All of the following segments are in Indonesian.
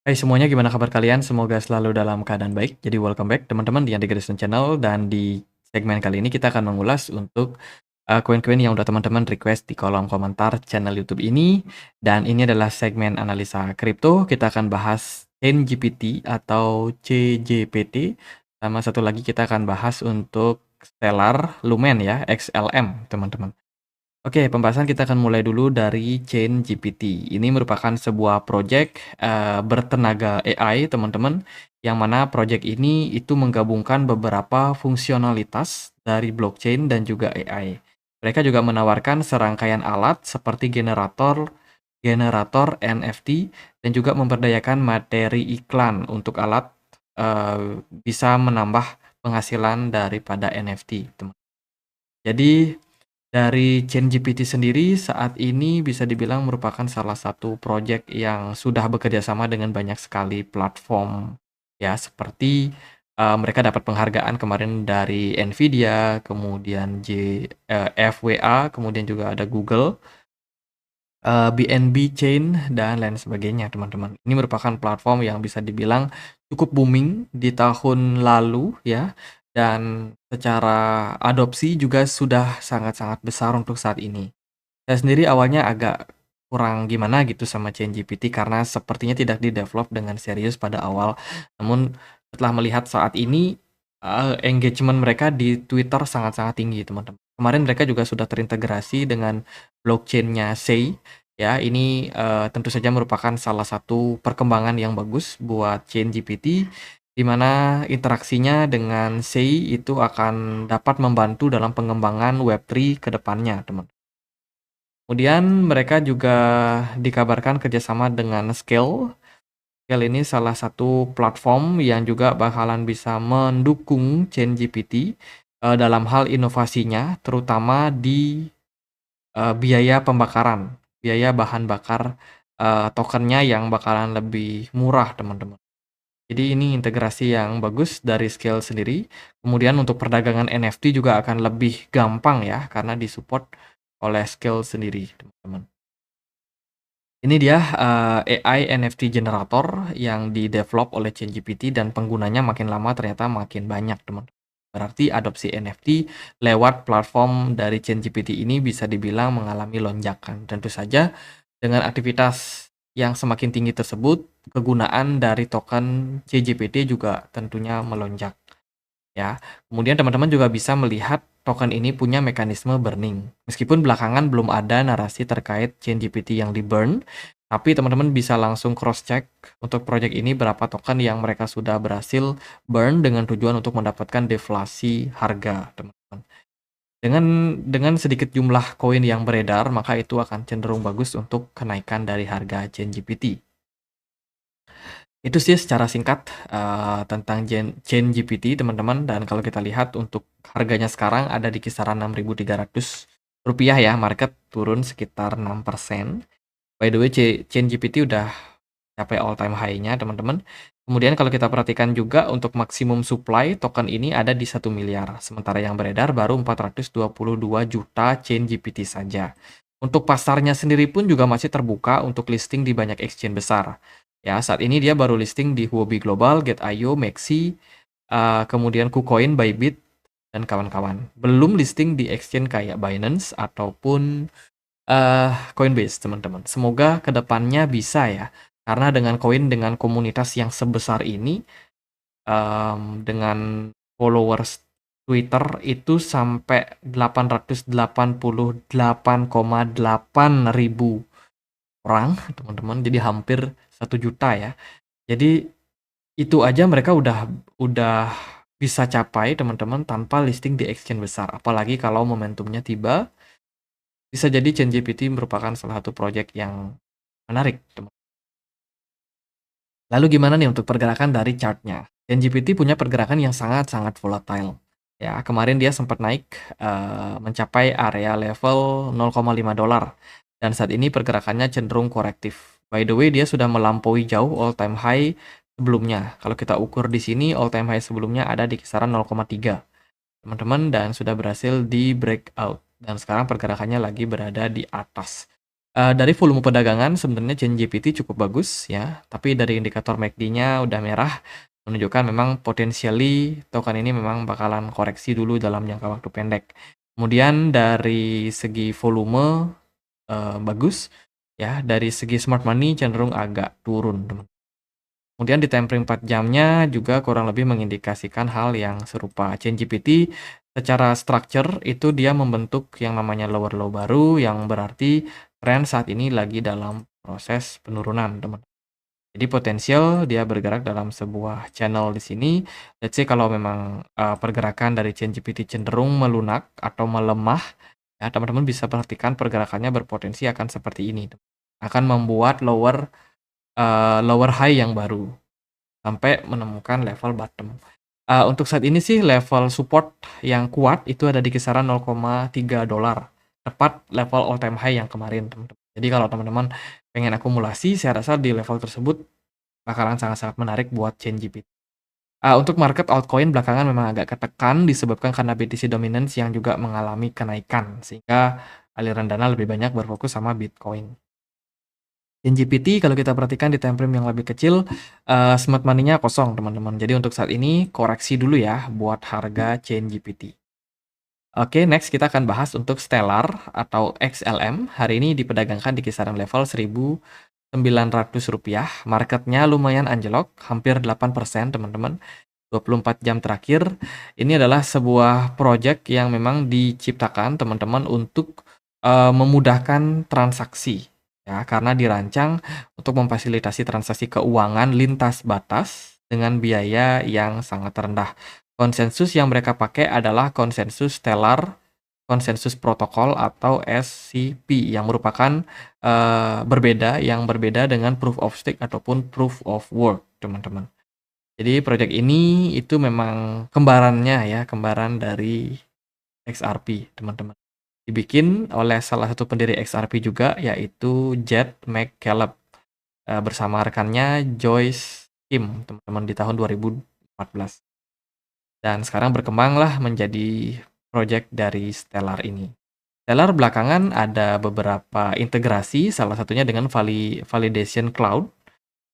Hai semuanya, gimana kabar kalian? Semoga selalu dalam keadaan baik. Jadi welcome back teman-teman di Andy Grayson Channel, dan di segmen kali ini kita akan mengulas untuk koin-koin yang udah teman-teman request di kolom komentar channel YouTube ini. Dan ini adalah segmen analisa kripto. Kita akan bahas Chain GPT atau CJPT. Sama satu lagi kita akan bahas untuk Stellar Lumen ya, XLM teman-teman. Oke, pembahasan kita akan mulai dulu dari Chain GPT. Ini merupakan sebuah project bertenaga AI, teman-teman, yang mana project ini itu menggabungkan beberapa fungsionalitas dari blockchain dan juga AI. Mereka juga menawarkan serangkaian alat seperti generator NFT dan juga memberdayakan materi iklan untuk alat bisa menambah penghasilan daripada NFT, teman. Jadi dari ChatGPT sendiri saat ini bisa dibilang merupakan salah satu proyek yang sudah bekerja sama dengan banyak sekali platform ya, seperti mereka dapat penghargaan kemarin dari Nvidia, kemudian FWA, kemudian juga ada Google, BNB Chain, dan lain sebagainya, teman-teman. Ini merupakan platform yang bisa dibilang cukup booming di tahun lalu ya, dan secara adopsi juga sudah sangat-sangat besar untuk saat ini. Saya sendiri awalnya agak kurang gimana gitu sama ChatGPT karena sepertinya tidak di-develop dengan serius pada awal. Namun setelah melihat saat ini engagement mereka di Twitter sangat-sangat tinggi, teman-teman. Kemarin mereka juga sudah terintegrasi dengan blockchain-nya Sei. Ya, ini tentu saja merupakan salah satu perkembangan yang bagus buat ChatGPT, di mana interaksinya dengan Sei itu akan dapat membantu dalam pengembangan Web3 ke depannya, teman. Kemudian mereka juga dikabarkan kerjasama dengan Scale. Scale ini salah satu platform yang juga bakalan bisa mendukung ChatGPT dalam hal inovasinya, terutama di biaya pembakaran, biaya bahan bakar tokennya yang bakalan lebih murah, teman-teman. Jadi ini integrasi yang bagus dari Scale sendiri. Kemudian untuk perdagangan NFT juga akan lebih gampang ya, karena disupport oleh Scale sendiri, teman-teman. Ini dia AI NFT generator yang di-develop oleh ChatGPT dan penggunanya makin lama ternyata makin banyak, teman. Berarti adopsi NFT lewat platform dari ChatGPT ini bisa dibilang mengalami lonjakan. Tentu saja dengan aktivitas yang semakin tinggi tersebut, kegunaan dari token ChatGPT juga tentunya melonjak. Ya, kemudian teman-teman juga bisa melihat token ini punya mekanisme burning. Meskipun belakangan belum ada narasi terkait ChatGPT yang di-burn, tapi teman-teman bisa langsung cross-check untuk project ini berapa token yang mereka sudah berhasil burn dengan tujuan untuk mendapatkan deflasi harga, teman-teman. Dengan sedikit jumlah koin yang beredar, maka itu akan cenderung bagus untuk kenaikan dari harga ChatGPT. Itu sih secara singkat tentang ChatGPT, teman-teman. Dan kalau kita lihat untuk harganya sekarang ada di kisaran Rp6.300 ya, market turun sekitar 6%. By the way, ChatGPT udah capai all time high-nya, teman-teman. Kemudian kalau kita perhatikan juga untuk maksimum supply token ini ada di 1 miliar. Sementara yang beredar baru 422 juta ChatGPT saja. Untuk pasarnya sendiri pun juga masih terbuka untuk listing di banyak exchange besar. Ya, saat ini dia baru listing di Huobi Global, Get.io, Maxi, kemudian KuCoin, Bybit, dan kawan-kawan. Belum listing di exchange kayak Binance ataupun Coinbase, teman-teman. Semoga kedepannya bisa ya, karena dengan koin dengan komunitas yang sebesar ini, dengan followers Twitter itu sampai 888,8 ribu orang, teman-teman. Jadi hampir 1 juta ya. Jadi itu aja mereka udah bisa capai, teman-teman, tanpa listing di exchange besar. Apalagi kalau momentumnya tiba, bisa jadi ChatGPT merupakan salah satu project yang menarik, teman. Lalu gimana nih untuk pergerakan dari chartnya? ChatGPT punya pergerakan yang sangat-sangat volatile. Ya, kemarin dia sempat naik mencapai area level $0,5 dan saat ini pergerakannya cenderung korektif. By the way, dia sudah melampaui jauh all time high sebelumnya. Kalau kita ukur di sini, all time high sebelumnya ada di kisaran 0,3, teman-teman, dan sudah berhasil di breakout. Dan sekarang pergerakannya lagi berada di atas. Dari volume perdagangan sebenarnya Chain GPT cukup bagus ya, tapi dari indikator MACD-nya udah merah, menunjukkan memang potensially token ini memang bakalan koreksi dulu dalam jangka waktu pendek. Kemudian dari segi volume, bagus ya, dari segi smart money cenderung agak turun, teman. Kemudian di time frame 4 jamnya juga kurang lebih mengindikasikan hal yang serupa. Chain GPT secara structure itu dia membentuk yang namanya lower low baru, yang berarti tren saat ini lagi dalam proses penurunan, teman. Jadi potensial dia bergerak dalam sebuah channel di sini. Let's say kalau memang pergerakan dari Chain GPT cenderung melunak atau melemah, ya teman-teman bisa perhatikan pergerakannya berpotensi akan seperti ini. Akan membuat lower high yang baru sampai menemukan level bottom. Untuk saat ini sih level support yang kuat itu ada di kisaran $0,3, tepat level all time high yang kemarin, teman-teman. Jadi kalau teman-teman pengen akumulasi, saya rasa di level tersebut bakalan sangat-sangat menarik buat Chain GPT. Untuk market altcoin belakangan memang agak ketekan disebabkan karena BTC dominance yang juga mengalami kenaikan, sehingga aliran dana lebih banyak berfokus sama Bitcoin. Chain GPT kalau kita perhatikan di time frame yang lebih kecil, smart money-nya kosong, teman-teman. Jadi untuk saat ini koreksi dulu ya buat harga Chain GPT. Oke, next kita akan bahas untuk Stellar atau XLM. Hari ini diperdagangkan di kisaran level Rp1.900. Marketnya lumayan anjlok, hampir 8%, teman-teman. 24 jam terakhir. Ini adalah sebuah project yang memang diciptakan, teman-teman, untuk memudahkan transaksi. Ya, karena dirancang untuk memfasilitasi transaksi keuangan lintas batas dengan biaya yang sangat rendah. Konsensus yang mereka pakai adalah konsensus Stellar Consensus Protocol atau SCP yang merupakan yang berbeda dengan Proof of Stake ataupun Proof of Work, teman-teman. Jadi project ini itu memang kembarannya ya, kembaran dari XRP, teman-teman. Dibikin oleh salah satu pendiri XRP juga, yaitu Jed McCaleb, bersama rekannya Joyce Kim, teman-teman, di tahun 2014. Dan sekarang berkembanglah menjadi project dari Stellar ini. Stellar belakangan ada beberapa integrasi, salah satunya dengan Validation Cloud,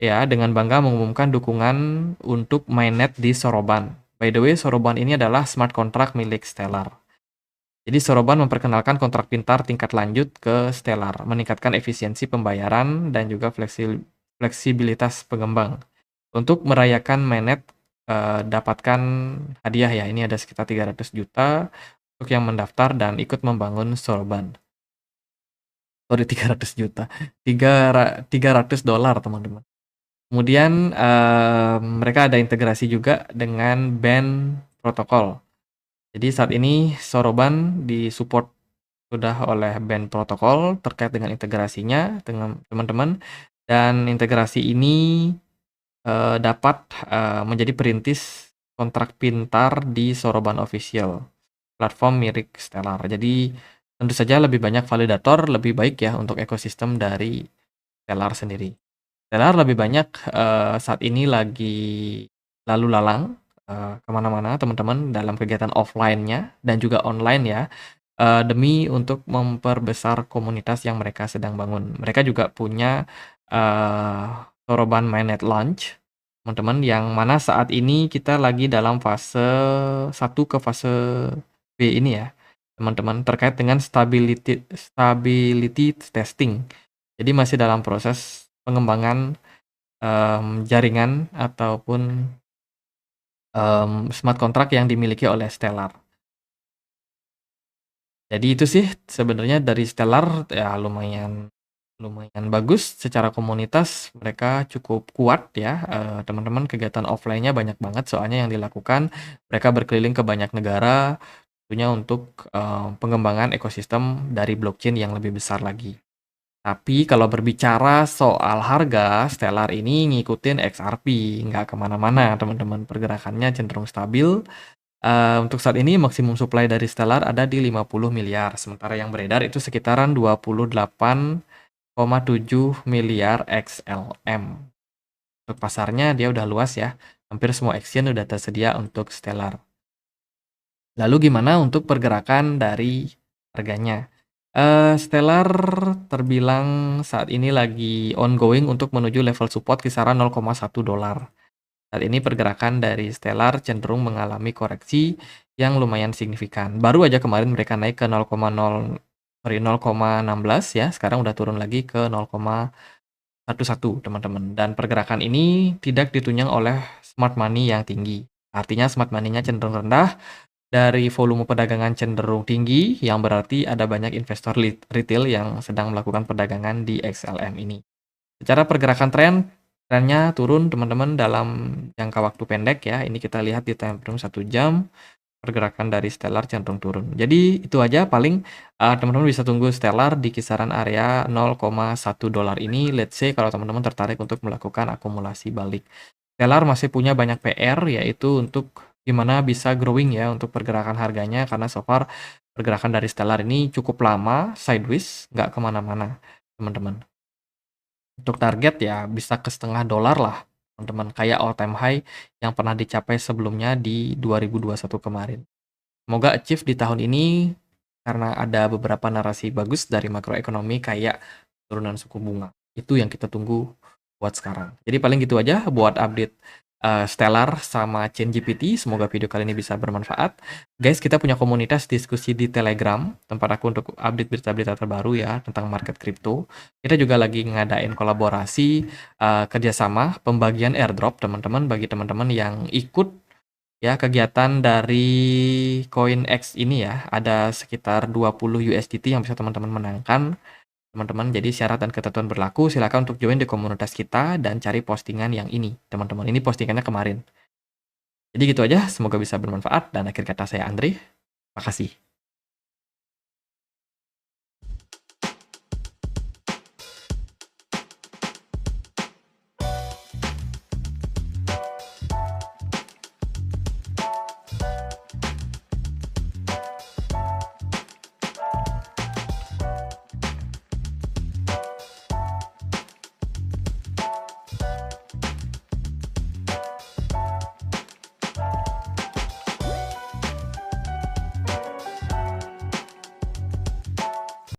ya, dengan bangga mengumumkan dukungan untuk mainnet di Soroban. By the way, Soroban ini adalah smart contract milik Stellar. Jadi Soroban memperkenalkan kontrak pintar tingkat lanjut ke Stellar, meningkatkan efisiensi pembayaran dan juga fleksibilitas pengembang. Untuk merayakan mainnet, dapatkan hadiah ya, ini ada sekitar 300 juta untuk yang mendaftar dan ikut membangun Soroban. Sorry, 300 juta. 300 dolar, teman-teman. Kemudian mereka ada integrasi juga dengan band protokol. Jadi saat ini Soroban disupport sudah oleh band protokol terkait dengan integrasinya dengan teman-teman, dan integrasi ini dapat menjadi perintis kontrak pintar di Soroban Official, platform milik Stellar. Jadi tentu saja lebih banyak validator, lebih baik ya untuk ekosistem dari Stellar sendiri. Stellar lebih banyak saat ini lagi lalu lalang kemana-mana, teman-teman, dalam kegiatan offline-nya dan juga online ya, demi untuk memperbesar komunitas yang mereka sedang bangun. Mereka juga punya Soroban Mainnet Launch, teman-teman, yang mana saat ini kita lagi dalam fase 1 ke fase B ini ya, teman-teman, terkait dengan stability testing. Jadi masih dalam proses pengembangan jaringan ataupun smart contract yang dimiliki oleh Stellar. Jadi itu sih sebenarnya dari Stellar, ya lumayan bagus secara komunitas, mereka cukup kuat ya, teman-teman, kegiatan offline-nya banyak banget soalnya yang dilakukan. Mereka berkeliling ke banyak negara, tentunya untuk pengembangan ekosistem dari blockchain yang lebih besar lagi. Tapi kalau berbicara soal harga, Stellar ini ngikutin XRP, nggak kemana-mana, teman-teman. Pergerakannya cenderung stabil. Untuk saat ini maksimum supply dari Stellar ada di 50 miliar, sementara yang beredar itu sekitaran 28,7 miliar XLM. Untuk pasarnya dia udah luas ya, hampir semua exchange udah tersedia untuk Stellar. Lalu gimana untuk pergerakan dari harganya? Stellar terbilang saat ini lagi ongoing untuk menuju level support kisaran $0,1. Saat ini pergerakan dari Stellar cenderung mengalami koreksi yang lumayan signifikan. Baru aja kemarin mereka naik ke 0,16 ya, sekarang udah turun lagi ke 0,11 teman-teman. Dan pergerakan ini tidak ditunjang oleh smart money yang tinggi. Artinya smart money-nya cenderung rendah, dari volume perdagangan cenderung tinggi, yang berarti ada banyak investor retail yang sedang melakukan perdagangan di XLM ini. Secara pergerakan trennya turun teman-teman dalam jangka waktu pendek ya. Ini kita lihat di time frame 1 jam, pergerakan dari Stellar cenderung turun. Jadi itu aja paling teman-teman bisa tunggu Stellar di kisaran area $0,1 ini. Let's say kalau teman-teman tertarik untuk melakukan akumulasi balik. Stellar masih punya banyak PR, yaitu untuk gimana bisa growing ya untuk pergerakan harganya, karena so far pergerakan dari Stellar ini cukup lama sideways, nggak kemana-mana teman-teman. Untuk target ya bisa ke setengah dolar lah teman-teman, kayak all time high yang pernah dicapai sebelumnya di 2021 kemarin. Semoga achieve di tahun ini karena ada beberapa narasi bagus dari makroekonomi kayak turunan suku bunga. Itu yang kita tunggu buat sekarang. Jadi paling gitu aja buat update Stellar sama ChainGPT. Semoga video kali ini bisa bermanfaat. Guys, kita punya komunitas diskusi di Telegram, tempat aku untuk update berita-berita terbaru ya tentang market crypto. Kita juga lagi ngadain kolaborasi kerjasama pembagian airdrop teman-teman, bagi teman-teman yang ikut ya kegiatan dari CoinX ini ya. Ada sekitar 20 USDT yang bisa teman-teman menangkan teman-teman. Jadi syarat dan ketentuan berlaku, silakan untuk join di komunitas kita dan cari postingan yang ini teman-teman. Ini postingannya kemarin. Jadi gitu aja, semoga bisa bermanfaat, dan akhir kata saya Andre, makasih.